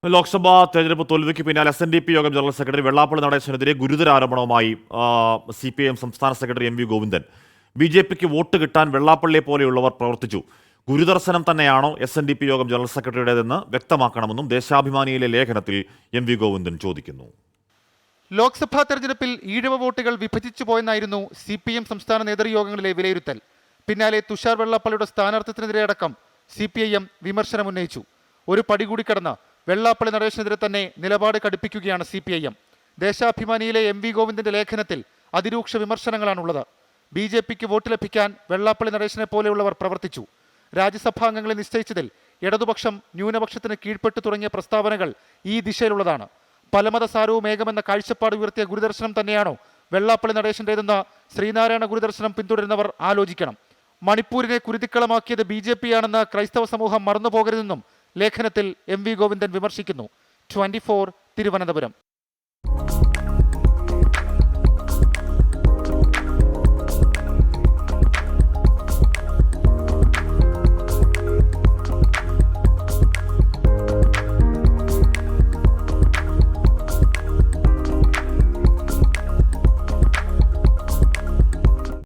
ലോക്സഭാ തെരഞ്ഞെടുപ്പ് തോൽവിക്ക് പിന്നാലെ SNDP യോഗം ജനറൽ സെക്രട്ടറി വെള്ളാപ്പള്ളി നടേശനെതിരെ ഗുരുതര ആരോപണവുമായി CPIM സംസ്ഥാന സെക്രട്ടറി MV ഗോവിന്ദൻ. BJPക്ക് വോട്ട് കിട്ടാൻ വെള്ളാപ്പള്ളിയെ പോലെയുള്ളവർ പ്രവർത്തിച്ചു. ഗുരുദർശനം തന്നെയാണോ SNDP യോഗം ജനറൽ സെക്രട്ടറിയുടേതെന്ന് വ്യക്തമാക്കണമെന്നും ദേശാഭിമാനിയിലെ ലേഖനത്തിൽ MV ഗോവിന്ദൻ ചോദിക്കുന്നു. ലോക്സഭാ തെരഞ്ഞെടുപ്പിൽ ഈഴവ വോട്ടുകൾ വിഭജിച്ചു പോയെന്നായിരുന്നു CPIM സംസ്ഥാന നേതൃയോഗങ്ങളിലെ വിലയിരുത്തൽ. പിന്നാലെ തുഷാർ വെള്ളാപ്പള്ളിയുടെ സ്ഥാനാർത്ഥിത്വത്തിനെതിരെ അടക്കം CPIM വിമർശനമുന്നയിച്ചു. ഒരു പടി കൂടി കടന്ന് വെള്ളാപ്പള്ളി നടേശനെതിരെ തന്നെ നിലപാട് കടുപ്പിക്കുകയാണ് CPIM. ദേശാഭിമാനിയിലെ MV ഗോവിന്ദന്റെ ലേഖനത്തിൽ അതിരൂക്ഷ വിമർശനങ്ങളാണുള്ളത്. BJPക്ക് വോട്ട് ലഭിക്കാൻ വെള്ളാപ്പള്ളി നടേശനെ പോലെയുള്ളവർ പ്രവർത്തിച്ചു. രാജ്യസഭാംഗങ്ങളെ നിശ്ചയിച്ചതിൽ ഇടതുപക്ഷം ന്യൂനപക്ഷത്തിന് കീഴ്പ്പെട്ടു തുടങ്ങിയ പ്രസ്താവനകൾ ഈ ദിശയിലുള്ളതാണ്. പലമത സാരവും ഏകമെന്ന കാഴ്ചപ്പാട് ഉയർത്തിയ ഗുരുദർശനം തന്നെയാണോ വെള്ളാപ്പള്ളി നടേശന്റേതെന്ന് ശ്രീനാരായണ ഗുരുദർശനം പിന്തുടരുന്നവർ ആലോചിക്കണം. മണിപ്പൂരിനെ കുരുതിക്കളമാക്കിയത് BJP ആണെന്ന് ക്രൈസ്തവ സമൂഹം മറന്നുപോകരുതെന്നും ലേഖനത്തിൽ MV ഗോവിന്ദൻ വിമർശിക്കുന്നു. 24 തിരുവനന്തപുരം.